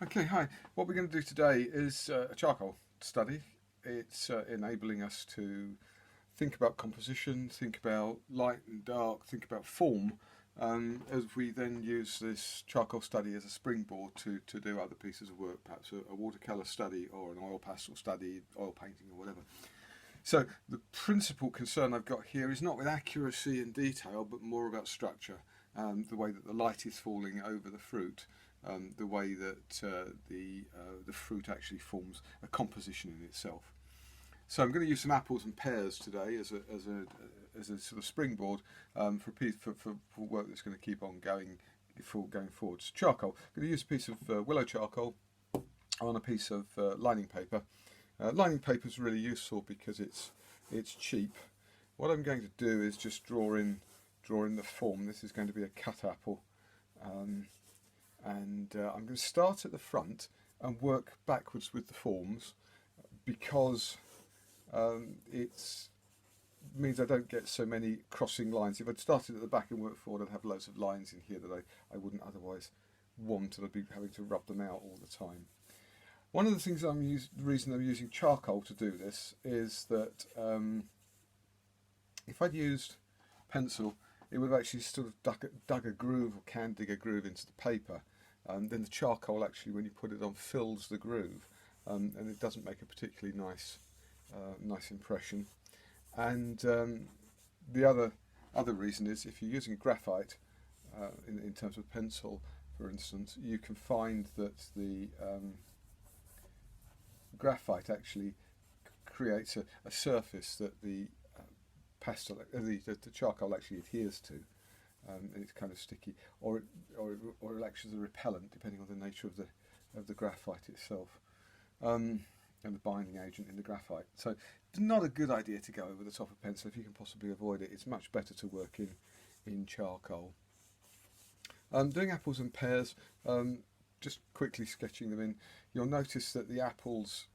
Okay, hi. What we're going to do today is a charcoal study. It's enabling us to think about composition, think about light and dark, think about form, as we then use this charcoal study as a springboard to do other pieces of work, perhaps a watercolour study or an oil pastel study, oil painting or whatever. So the principal concern I've got here is not with accuracy and detail, but more about structure, the way that the light is falling over the fruit, the way that the fruit actually forms a composition in itself. So I'm going to use some apples and pears today as a sort of springboard for work that's going to keep on going forward. So charcoal. I'm going to use a piece of willow charcoal on a piece of lining paper. Lining paper is really useful because it's cheap. What I'm going to do is just draw in the form. This is going to be a cut apple, and I'm going to start at the front and work backwards with the forms because it means I don't get so many crossing lines. If I'd started at the back and worked forward, I'd have loads of lines in here that I wouldn't otherwise want, and I'd be having to rub them out all the time. One of the things the reason I'm using charcoal to do this is that if I'd used pencil, it would have actually sort of dug a groove, or can dig a groove into the paper. Then the charcoal actually, when you put it on, fills the groove, and it doesn't make a particularly nice impression. And the other reason is if you're using graphite in terms of pencil, for instance, you can find that the graphite actually creates a surface that the charcoal actually adheres to, and it's kind of sticky, or it acts as a repellent depending on the nature of the graphite itself, and the binding agent in the graphite. So it's not a good idea to go over the top of pencil if you can possibly avoid it. It's much better to work in charcoal. Doing apples and pears, just quickly sketching them in, you'll notice that the apples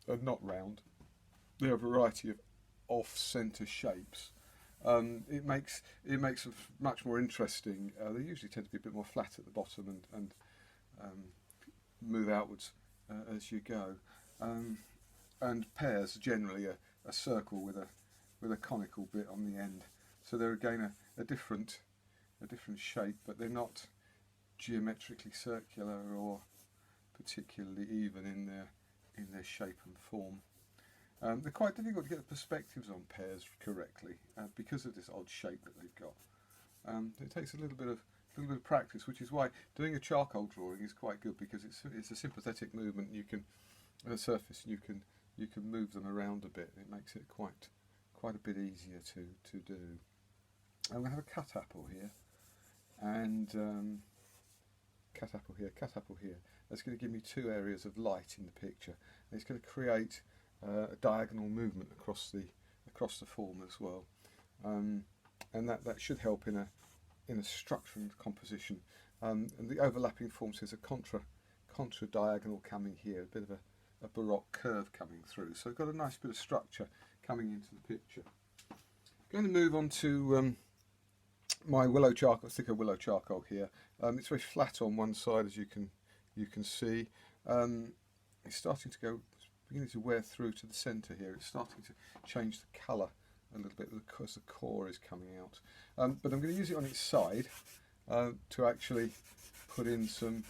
are not round. They're a variety of off-centre shapes. It makes them much more interesting. They usually tend to be a bit more flat at the bottom and move outwards as you go. And pears are generally a circle with a conical bit on the end. So they're again a different shape, but they're not geometrically circular or particularly even in their shape and form. They're quite difficult to get the perspectives on pears correctly because of this odd shape that they've got. It takes a little bit of practice, which is why doing a charcoal drawing is quite good, because it's a sympathetic movement. You can on a surface, and you can move them around a bit. It makes it quite a bit easier to do. I'm going to have a cut apple here, and cut apple here. That's going to give me two areas of light in the picture, and it's going to create a diagonal movement across the form as well, and that should help in a structure and composition. And the overlapping forms, there's a contra diagonal coming here, a bit of a baroque curve coming through. So I've got a nice bit of structure coming into the picture. I'm going to move on to my willow charcoal, thicker willow charcoal here. It's very flat on one side, as you can see. It's starting to go, beginning to wear through to the centre here. It's starting to change the colour a little bit because the core is coming out. But I'm going to use it on its side to actually put in some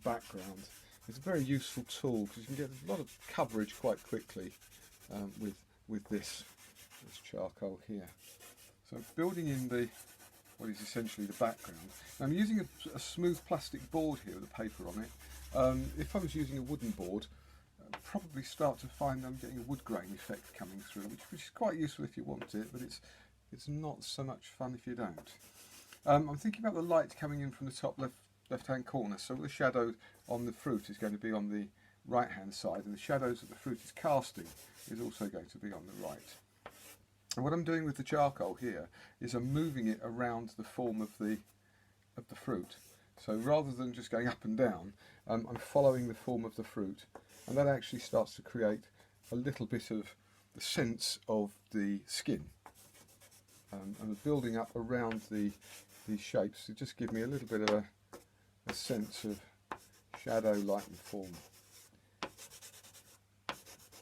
background. It's a very useful tool because you can get a lot of coverage quite quickly with this charcoal here. So I'm building in what is essentially the background. Now I'm using a smooth plastic board here with a paper on it. If I was using a wooden board, I'd probably start to find I'm getting a wood grain effect coming through, which is quite useful if you want it, but it's not so much fun if you don't. I'm thinking about the light coming in from the top left-hand corner, so the shadow on the fruit is going to be on the right-hand side, and the shadows that the fruit is casting is also going to be on the right. And what I'm doing with the charcoal here is I'm moving it around the form of the fruit. So rather than just going up and down, I'm following the form of the fruit, and that actually starts to create a little bit of the sense of the skin. And building up around these shapes to just give me a little bit of a sense of shadow, light and form.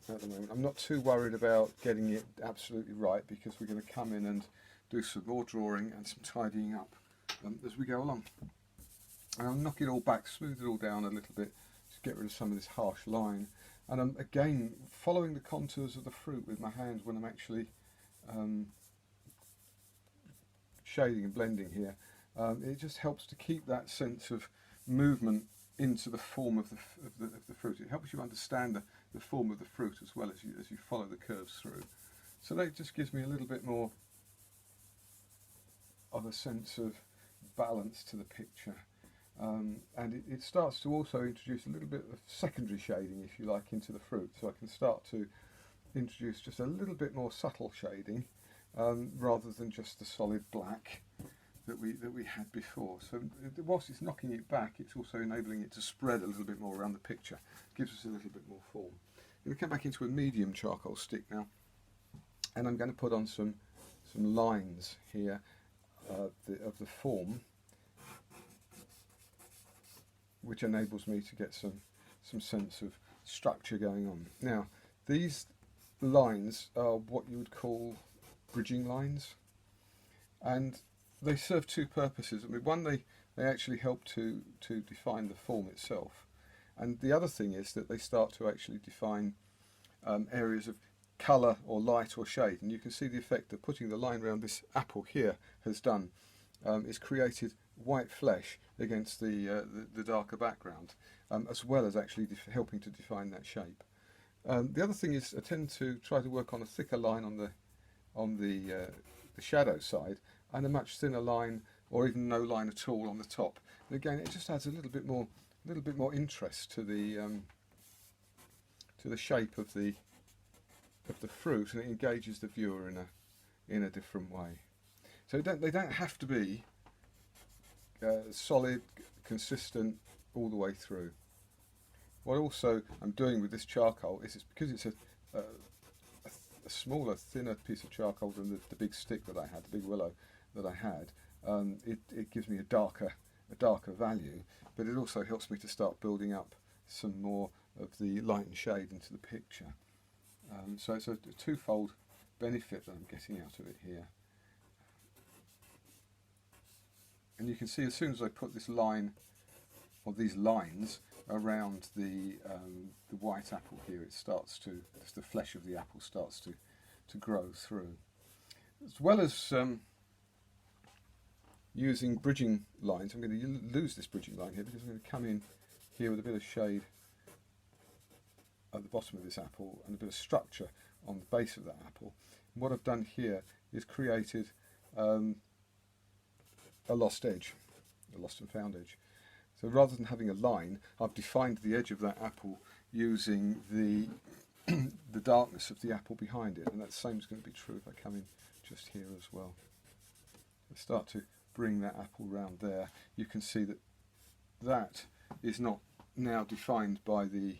At the moment, I'm not too worried about getting it absolutely right, because we're going to come in and do some more drawing and some tidying up as we go along. And I'll knock it all back, smooth it all down a little bit to get rid of some of this harsh line. And I'm again following the contours of the fruit with my hand when I'm actually shading and blending here. It just helps to keep that sense of movement into the form of the fruit. It helps you understand the form of the fruit as well as you follow the curves through. So that just gives me a little bit more of a sense of balance to the picture. And it starts to also introduce a little bit of secondary shading, if you like, into the fruit. So I can start to introduce just a little bit more subtle shading rather than just the solid black that we had before. So whilst it's knocking it back, it's also enabling it to spread a little bit more around the picture. Gives us a little bit more form. I'm going to come back into a medium charcoal stick now, and I'm going to put on some lines here of the form, which enables me to get some sense of structure going on. Now, these lines are what you would call bridging lines, and they serve two purposes. I mean, one, they actually help to define the form itself, and the other thing is that they start to actually define areas of colour or light or shade. And you can see the effect that putting the line around this apple here has done. It's created white flesh against the darker background, as well as actually helping to define that shape. The other thing is I tend to try to work on a thicker line on the shadow side, and a much thinner line, or even no line at all, on the top. And again, it just adds a little bit more interest to the shape of the fruit, and it engages the viewer in a different way. So they don't have to be solid, consistent all the way through. What also I'm doing with this charcoal is because it's a smaller, thinner piece of charcoal than the big stick that I had, the big willow that I had. It gives me a darker value, but it also helps me to start building up some more of the light and shade into the picture. So it's a twofold benefit that I'm getting out of it here. And you can see as soon as I put this line, or these lines, around the white apple here, it starts to, just the flesh of the apple starts to grow through. As well as using bridging lines, I'm going to lose this bridging line here because I'm going to come in here with a bit of shade at the bottom of this apple and a bit of structure on the base of that apple. And what I've done here is created a lost edge, a lost and found edge. So rather than having a line, I've defined the edge of that apple using the the darkness of the apple behind it, and that same is going to be true if I come in just here as well. I start to bring that apple round there. You can see that is not now defined by the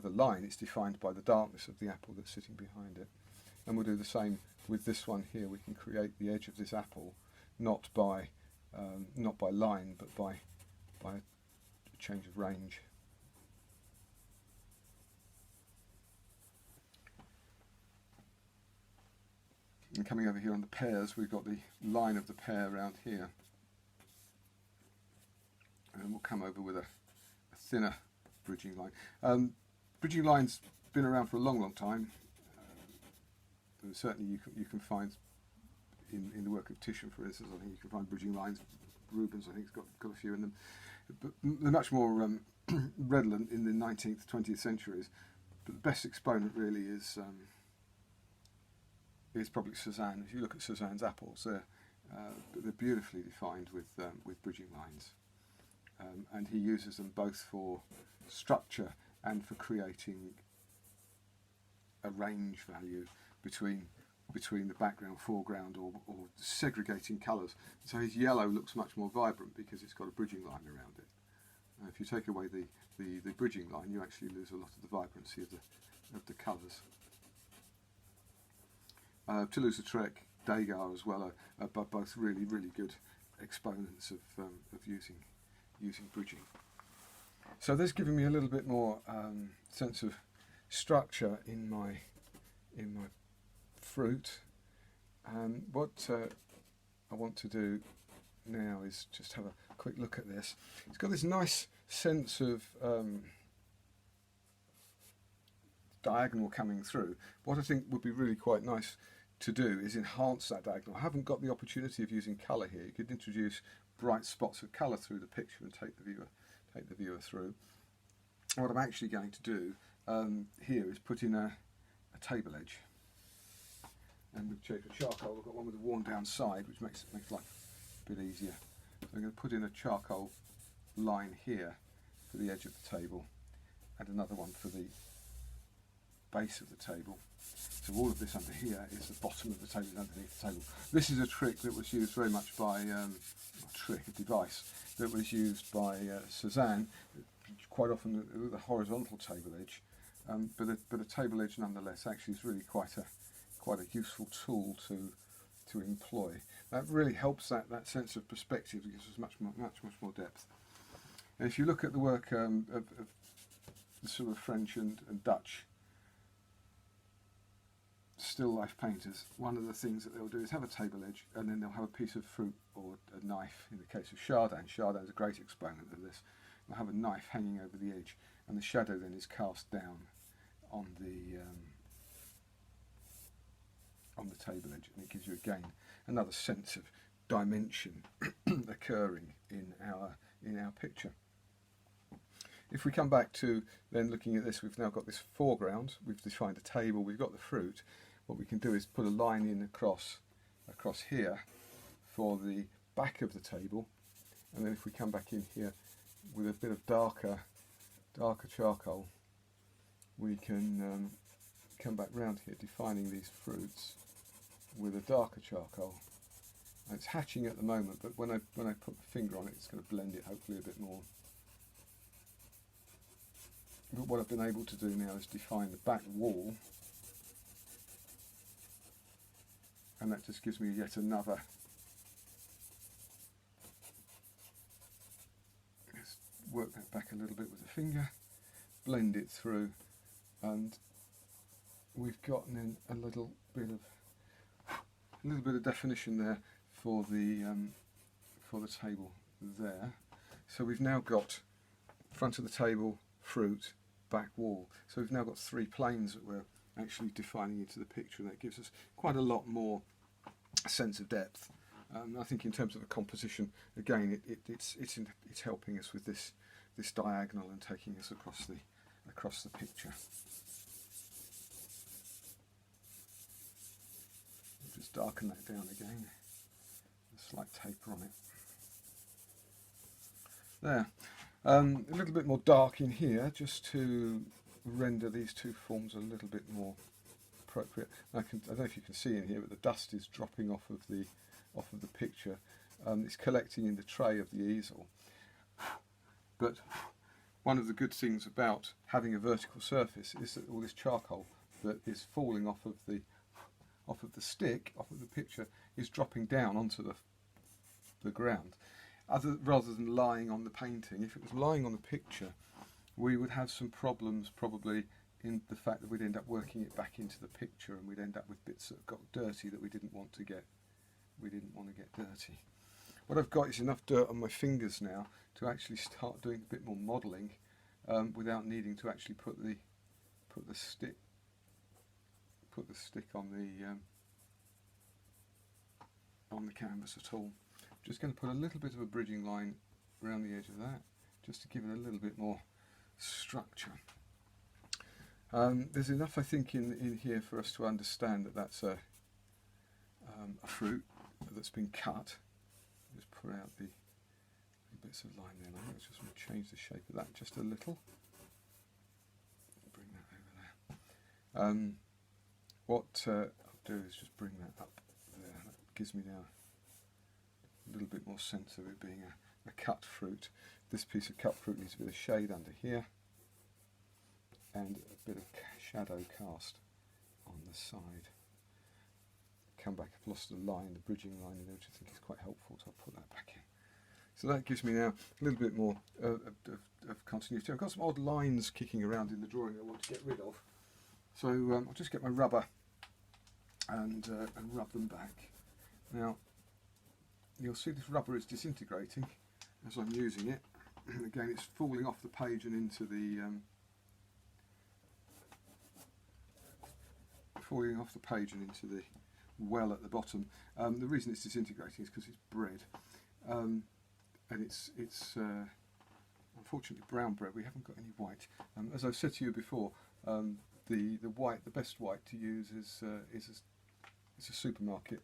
line, it's defined by the darkness of the apple that's sitting behind it. And we'll do the same with this one here. We can create the edge of this apple not by line, but by a change of range. And coming over here on the pears, we've got the line of the pear around here, and we'll come over with a thinner bridging line. Bridging lines been around for a long time. Certainly you can find in the work of Titian, for instance, I think you can find bridging lines. Rubens, I think, has got a few in them, but they're much more redolent in the 19th, 20th centuries. But the best exponent really is probably Cézanne. If you look at Cézanne's apples, they're beautifully defined with bridging lines, and he uses them both for structure and for creating a range value between the background, foreground, or segregating colours. So his yellow looks much more vibrant because it's got a bridging line around it. If you take away the bridging line, you actually lose a lot of the vibrancy of the colours. Toulouse-Lautrec, Degas as well are both really good exponents of using bridging. So this giving me a little bit more sense of structure in my fruit. And what I want to do now is just have a quick look at this. It's got this nice sense of diagonal coming through. What I think would be really quite nice to do is enhance that diagonal. I haven't got the opportunity of using colour here. You could introduce bright spots of colour through the picture and take the viewer through. What I'm actually going to do here is put in a table edge. And with charcoal, I've got one with a worn down side, which makes life a bit easier. So I'm going to put in a charcoal line here for the edge of the table, and another one for the base of the table. So all of this under here is the bottom of the table, underneath the table. This is a trick that was used very much by, a device that was used by Cezanne, quite often with a horizontal table edge, but a table edge nonetheless actually is really quite a useful tool to employ. That really helps that sense of perspective. It gives us much more depth. And if you look at the work of the sort of French and Dutch still life painters, one of the things that they'll do is have a table edge, and then they'll have a piece of fruit or a knife. In the case of Chardin is a great exponent of this. They'll have a knife hanging over the edge, and the shadow then is cast down on the table edge, and it gives you again another sense of dimension occurring in our picture. If we come back to then looking at this, we've now got this foreground, we've defined a table, we've got the fruit. What we can do is put a line in across here for the back of the table, and then if we come back in here with a bit of darker charcoal, we can come back round here defining these fruits with a darker charcoal. And it's hatching at the moment, but when I put the finger on it, it's going to blend it hopefully a bit more. But what I've been able to do now is define the back wall, and that just gives me yet another. Let's work that back a little bit with the finger, blend it through, and we've gotten in a little bit of definition there for the table there. So we've now got front of the table, fruit, back wall. So we've now got three planes that we're actually defining into the picture, and that gives us quite a lot more sense of depth. I think in terms of the composition, again, it's helping us with this diagonal and taking us across the picture. We'll just darken that down again. A slight taper on it. There. A little bit more dark in here, just to render these two forms a little bit more appropriate. I don't know if you can see in here, but the dust is dropping off of the picture. It's collecting in the tray of the easel. But one of the good things about having a vertical surface is that all this charcoal that is falling off of the stick, off of the picture, is dropping down onto the ground, rather than lying on the painting. If it was lying on the picture, we would have some problems probably in the fact that we'd end up working it back into the picture, and we'd end up with bits that got dirty that we didn't want to get dirty. What I've got is enough dirt on my fingers now to actually start doing a bit more modelling without needing to actually put the stick on the canvas at all. I'm just going to put a little bit of a bridging line around the edge of that, just to give it a little bit more structure. There's enough, I think, in here for us to understand that that's a fruit that's been cut. Just pull out the bits of line there. Let's just change the shape of that just a little. Bring that over there. What I'll do is just bring that up there. That gives me now a little bit more sense of it being a cut fruit. This piece of cut fruit needs a bit of shade under here, and a bit of shadow cast on the side. Come back, I've lost the line, the bridging line in there, which I think is quite helpful, so I'll put that back in. So that gives me now a little bit more of continuity. I've got some odd lines kicking around in the drawing I want to get rid of. So I'll just get my rubber and rub them back. Now, you'll see this rubber is disintegrating as I'm using it. Again, it's falling off the page and into the well at the bottom. The reason it's disintegrating is because it's bread, and it's unfortunately brown bread. We haven't got any white. As I've said to you before, the best white to use is a supermarket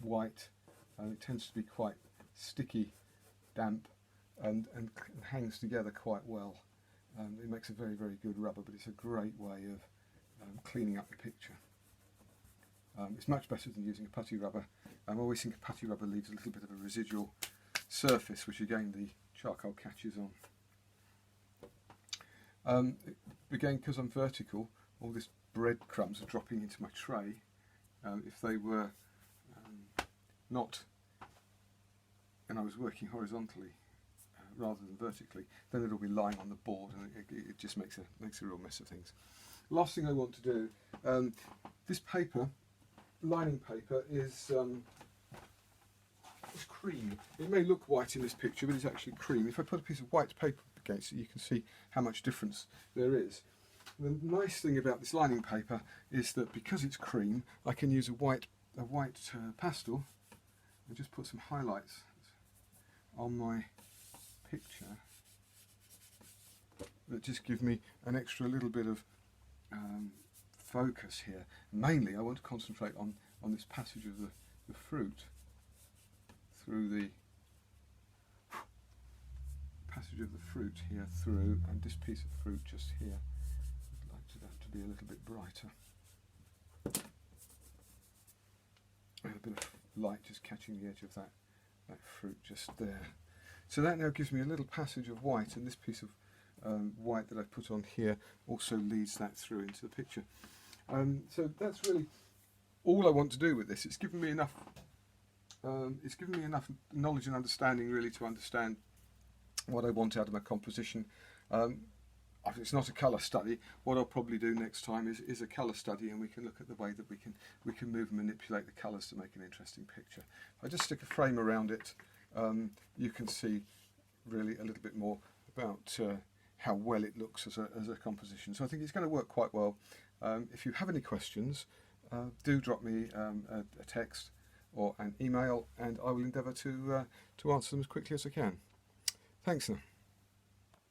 white. It tends to be quite sticky, damp, and hangs together quite well. It makes a very, very good rubber, but it's a great way of cleaning up your picture. It's much better than using a putty rubber. I always think a putty rubber leaves a little bit of a residual surface, which again the charcoal catches on. Again, because I'm vertical, all this breadcrumbs are dropping into my tray. If they were not, and I was working horizontally rather than vertically, then it'll be lying on the board, and it just makes a real mess of things. Last thing I want to do, this paper, lining paper, is cream. It may look white in this picture, but it's actually cream. If I put a piece of white paper against it, you can see how much difference there is. The nice thing about this lining paper is that because it's cream, I can use a white pastel and just put some highlights on my picture that just give me an extra little bit of focus here. Mainly I want to concentrate on this passage of the fruit through the passage of the fruit here through, and this piece of fruit just here. I'd like that to be a little bit brighter. And a bit of light just catching the edge of that fruit just there. So that now gives me a little passage of white, and this piece of white that I've put on here also leads that through into the picture. So that's really all I want to do with this. It's given me enough knowledge and understanding really to understand what I want out of my composition. It's not a colour study. What I'll probably do next time is a colour study, and we can look at the way that we can move and manipulate the colours to make an interesting picture. If I just stick a frame around it, you can see really a little bit more about how well it looks as a composition. So I think it's going to work quite well. If you have any questions, do drop me a text or an email, and I will endeavour to answer them as quickly as I can. Thanks now.